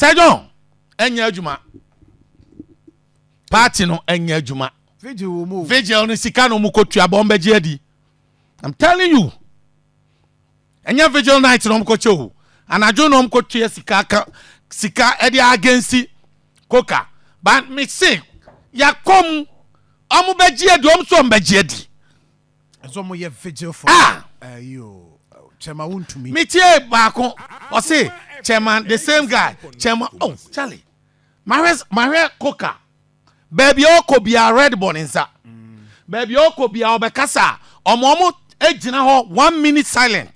Sajon enya adwuma party no enya adwuma Vigil will move. Vigil ni sika no mu kotua bombe je adi. I'm telling you. Enya Vigil night no mu kocho. Anajo no mu kotua sika edi against KOKA. But me say yakom omu beji adi omso mbeji adi. So mo ye Vigil for you. Chema Wontumi. Me tie baako o say chairman the same guy. Chairman oh Charlie. My KOKA. Baby oko bia red boninsa. Baby oko bia obekasa. Omo ejina ho 1 minute silent.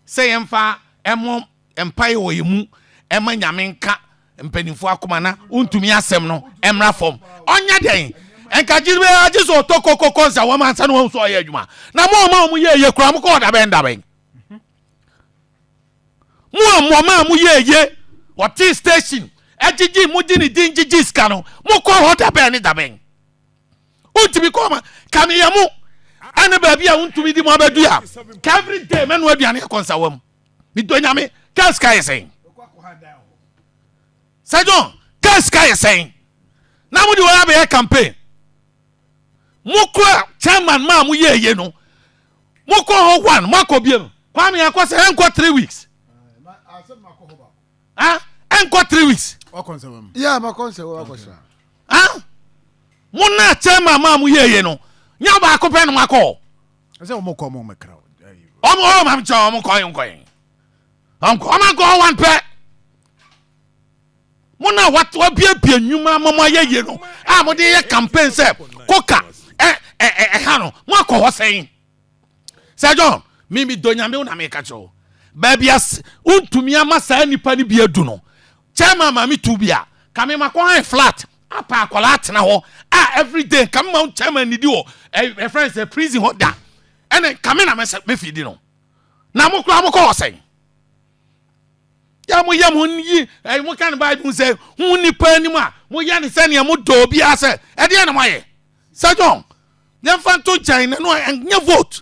Say emfa emo empai wo yemu ema nyamenka mpanimfo Akoma na Wontumi asem no emra fom. Onya den. Enka jibe ajiso to kokoko nsa wo mansa no so ye adwuma. Na mo ye kura mo ko da ben da ben. Mo ye what station ejiji mujini dinjiji skano mo ko hoda be ni da ben Wontumi koma kam ye mu ana ba bia Wontumi di mo abadu ya every day men no aduane konsa wam mi do nyame kaska ye sen Sajon kaska ye sen na mo di wa be campaign mo ko chairman ma mo ye no mo ko ho one mo ko biem kwa me akose enko 3 weeks enko 3 weeks yeah ma konsewa Muna chairman ma mu ye no nya ba ko pe no makọ say o mo ko mo mekra o ma mcha o mo ko yin ko ma go one pe muna what bia nwuma mama ye no mo de ye campaign say KOKA ha no mo akọ ho sen Sajon mimi donyame una me ka cho baby as Wontumi amasa nipa ni bia du no chairman ma mi tu bia kame makọ han flat apa akola atena ho every day kame ma chairman ni di ho friends a prison ho da ene kame na me fidi no na mo kura mo ko sen ya mo yi mo kan Bible say hu nipa ni ma mo ya ni se ne mo do bia se e de na mo ye Sajon dem fan to China no nya vote